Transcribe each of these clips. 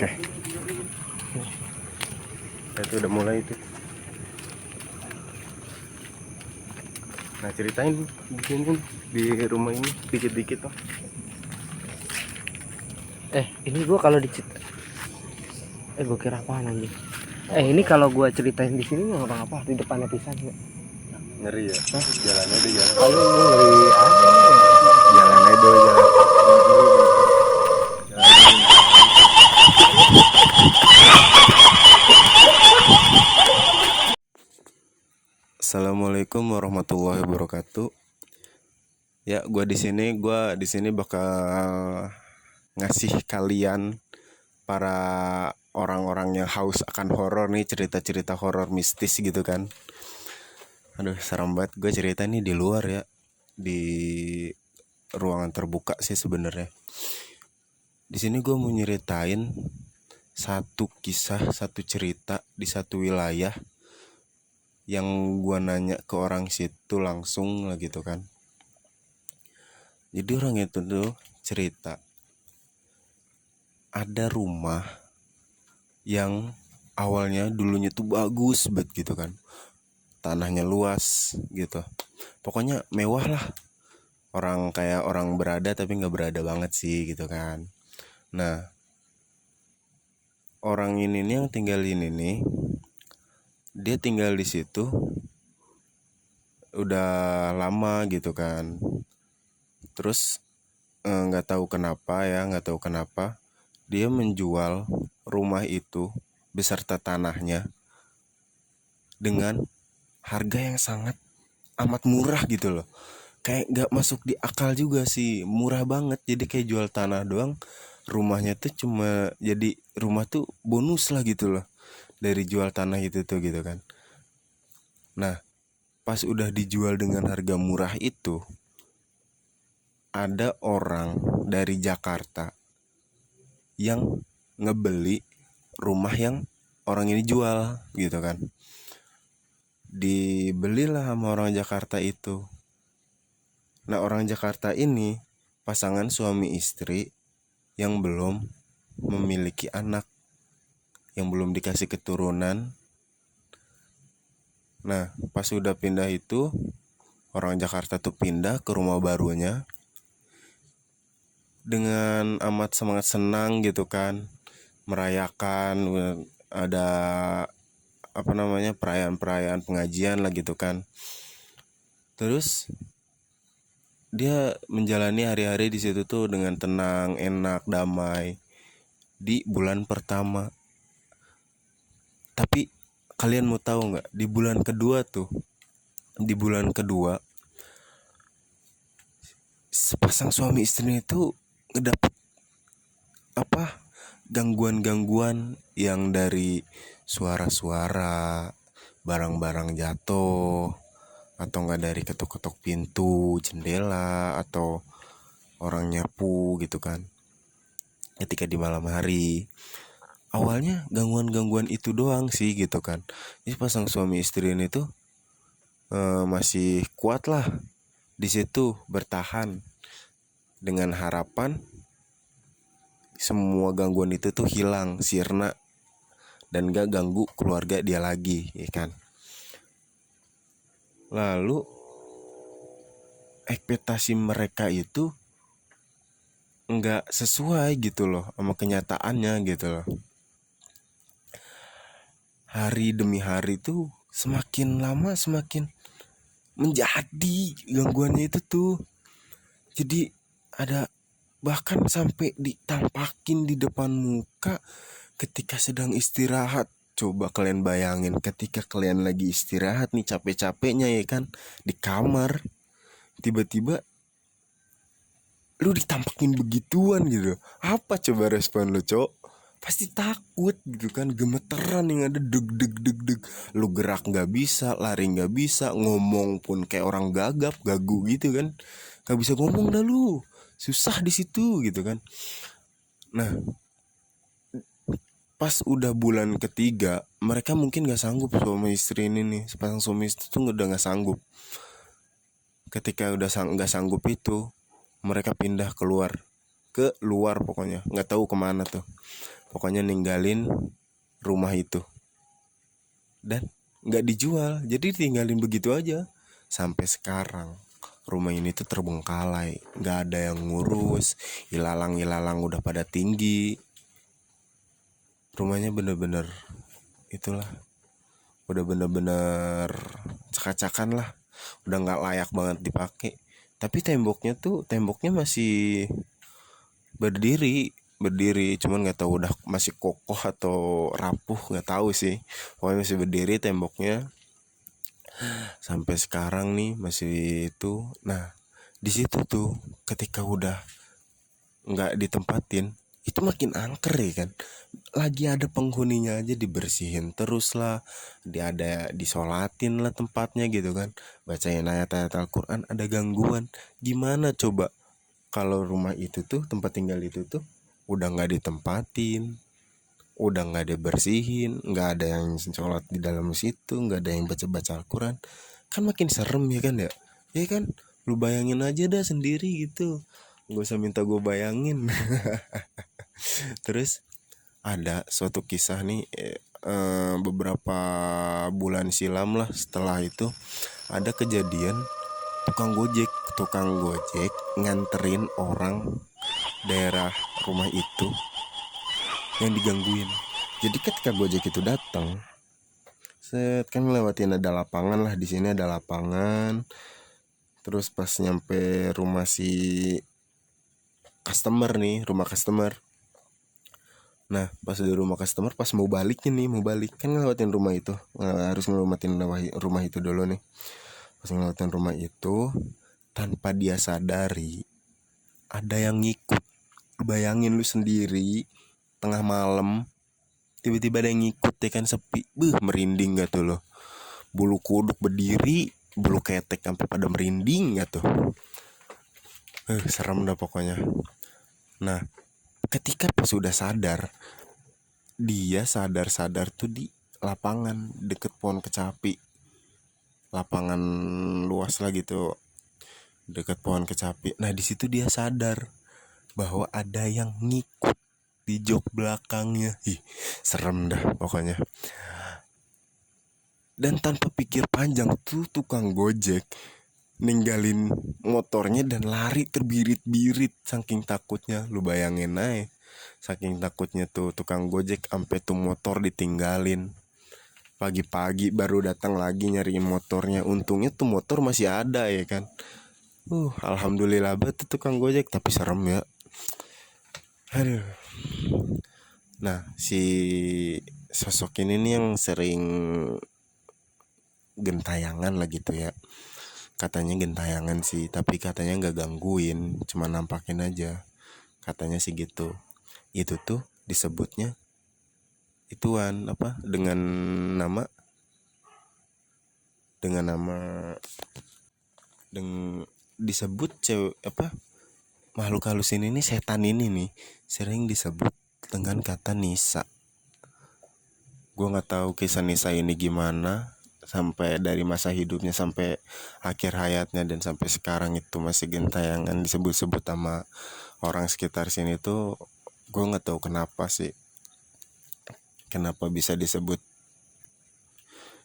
Oke. Itu udah mulai itu. Nah, ceritain di sini di rumah ini dikit-dikit tuh. Ini gue kalau gue kira apaan anjing. Ini kalau gue ceritain di sini nggak apa-apa, di depannya pisan ya. Ngeri ya. Jalannya di jalan. Kalau gue ngeri aja. Jalan aja dulu, jalan. Assalamualaikum warahmatullahi wabarakatuh. Ya, gue di sini bakal ngasih kalian para orang-orang yang haus akan horor nih, cerita-cerita horor mistis gitu kan. Aduh, serem banget gue cerita nih di luar ya, di ruangan terbuka sih sebenarnya. Di sini gue mau nyeritain satu kisah, satu cerita di satu wilayah yang gue nanya ke orang situ langsung lah gitu kan. Jadi orang itu tuh cerita ada rumah yang awalnya dulunya tuh bagus banget gitu kan, tanahnya luas gitu, pokoknya mewah lah, kayak orang berada tapi nggak berada banget sih gitu kan. Nah, orang ini nih yang tinggal ini nih, dia tinggal di situ udah lama gitu kan. Terus nggak tahu kenapa dia menjual rumah itu beserta tanahnya dengan harga yang sangat amat murah gitu loh. Kayak nggak masuk di akal juga sih, murah banget. Jadi kayak jual tanah doang, rumahnya tuh cuma jadi rumah tuh bonus lah gitu loh dari jual tanah itu tuh gitu kan. Nah, pas udah dijual dengan harga murah itu, ada orang dari Jakarta yang ngebeli rumah yang orang ini jual gitu kan. Dibelilah sama orang Jakarta itu. Nah, orang Jakarta ini pasangan suami istri yang belum memiliki anak, yang belum dikasih keturunan. Nah, pas udah pindah itu, orang Jakarta tuh pindah ke rumah barunya dengan amat semangat senang gitu kan, merayakan, ada perayaan-perayaan pengajian lah gitu kan. Terus dia menjalani hari-hari di situ tuh dengan tenang, enak, damai di bulan pertama. Tapi kalian mau tahu nggak, di bulan kedua sepasang suami istri itu ngedapet gangguan-gangguan yang dari suara-suara, barang-barang jatuh, atau nggak dari ketuk-ketuk pintu, jendela, atau orang nyapu gitu kan ketika di malam hari. Awalnya gangguan-gangguan itu doang sih gitu kan. Jadi pasang suami istri ini tuh masih kuat lah di situ, bertahan dengan harapan semua gangguan itu tuh hilang, sirna, dan gak ganggu keluarga dia lagi, ya kan. Lalu ekspektasi mereka itu nggak sesuai gitu loh sama kenyataannya gitu loh. Hari demi hari tuh semakin lama semakin menjadi gangguannya itu tuh. Jadi ada bahkan sampai ditampakin di depan muka ketika sedang istirahat. Coba kalian bayangin ketika kalian lagi istirahat nih, capek-capeknya ya kan, di kamar, tiba-tiba lu ditampakin begituan gitu. Apa coba respon lu, Cok? Pasti takut gitu kan, gemeteran yang ada deg deg deg deg. Lu gerak nggak bisa, lari nggak bisa, ngomong pun kayak orang gagap, gagu gitu kan. Gak bisa ngomong dah lu. Susah di situ gitu kan. Nah, pas udah bulan ketiga, mereka mungkin gak sanggup, suami istri ini nih, sepasang suami istri tuh udah gak sanggup. Ketika udah gak sanggup itu, mereka pindah ke luar pokoknya, gak tahu kemana tuh. pokoknya ninggalin rumah itu dan nggak dijual, jadi tinggalin begitu aja sampai sekarang. Rumah ini tuh terbengkalai, nggak ada yang ngurus, ilalang udah pada tinggi. Rumahnya bener-bener itulah, udah bener-bener cakacakan lah, udah nggak layak banget dipakai. Tapi temboknya masih berdiri, cuman nggak tahu udah masih kokoh atau rapuh, nggak tahu sih. Pokoknya masih berdiri temboknya sampai sekarang nih masih itu. Nah di situ tuh ketika udah nggak ditempatin itu makin angker ya kan. Lagi ada penghuninya aja dibersihin terus lah, ada disolatin lah tempatnya gitu kan, bacain ayat-ayat Al-Quran, ada gangguan. Gimana coba kalau rumah itu tuh, tempat tinggal itu tuh udah nggak ditempatin, udah nggak dibersihin, nggak ada yang sholat di dalam situ, nggak ada yang baca-baca Al-Quran, kan makin serem ya kan ya. Ya kan, lu bayangin aja dah sendiri gitu, gak usah minta gue bayangin. Terus ada suatu kisah nih, beberapa bulan silam lah, setelah itu ada kejadian tukang gojek nganterin orang daerah rumah itu yang digangguin. Jadi ketika gojek itu datang, set kan lewatin ada lapangan lah, di sini ada lapangan. Terus pas nyampe rumah si customer nih, rumah customer. Nah pas di rumah customer, pas mau balik kan ngelewatin rumah itu, harus ngelewatin rumah itu dulu nih. Pas ngelewatin rumah itu, tanpa dia sadari ada yang ngikut. Bayangin lu sendiri tengah malam tiba-tiba ada yang ngikut ya kan, sepi. Merinding gak tuh lo? Bulu kuduk berdiri, bulu ketek sampai pada merinding gak tuh? Serem dah pokoknya. Nah ketika pas sudah sadar, dia sadar tuh di lapangan deket pohon kecapi, lapangan luas lah gitu, deket pohon kecapi. Nah di situ dia sadar bahwa ada yang ngikut di jok belakangnya. Serem dah pokoknya. Dan tanpa pikir panjang tuh tukang gojek ninggalin motornya dan lari terbirit-birit saking takutnya. Lu bayangin aja, saking takutnya tuh tukang gojek sampai tuh motor ditinggalin. Pagi-pagi baru datang lagi nyariin motornya. Untungnya tuh motor masih ada ya kan. Alhamdulillah banget tuh tukang gojek, tapi serem ya. Aduh. Nah si sosok ini nih yang sering gentayangan lah gitu ya. Katanya gentayangan sih, tapi katanya nggak gangguin, cuma nampakin aja. Katanya sih gitu. Itu tuh disebutnya ituan apa, dengan nama disebut cewek apa, makhluk halus ini nih, setan ini nih sering disebut dengan kata Nisa. Gue nggak tahu kisah Nisa ini gimana sampai dari masa hidupnya sampai akhir hayatnya, dan sampai sekarang itu masih gentayangan disebut-sebut sama orang sekitar sini tuh. Gue nggak tahu kenapa sih, kenapa bisa disebut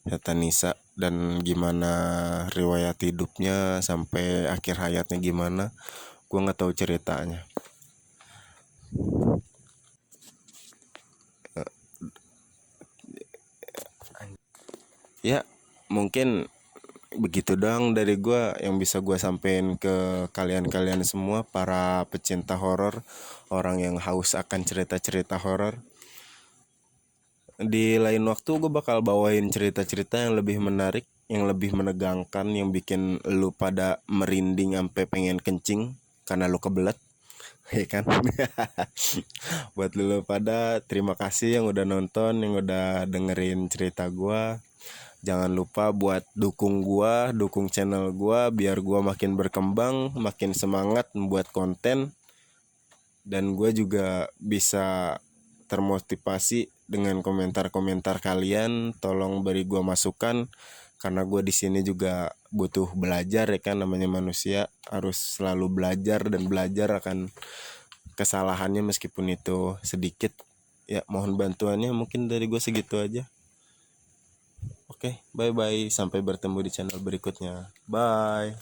setan Nisa, dan gimana riwayat hidupnya sampai akhir hayatnya gimana. Gue nggak tahu ceritanya. Ya mungkin begitu doang dari gue yang bisa gue sampein ke kalian semua, para pecinta horor, orang yang haus akan cerita-cerita horor. Di lain waktu gue bakal bawain cerita-cerita yang lebih menarik, yang lebih menegangkan, yang bikin lu pada merinding sampai pengen kencing karena lu kebelet, ya kan? Buat lu pada, terima kasih yang udah nonton, yang udah dengerin cerita gue. Jangan lupa buat dukung gua, dukung channel gua biar gua makin berkembang, makin semangat membuat konten, dan gua juga bisa termotivasi dengan komentar-komentar kalian. Tolong beri gua masukan, karena gua di sini juga butuh belajar ya kan, namanya manusia harus selalu belajar dan belajar akan kesalahannya meskipun itu sedikit. ya mohon bantuannya. Mungkin dari gue segitu aja. Oke, bye bye, sampai bertemu di channel berikutnya. Bye.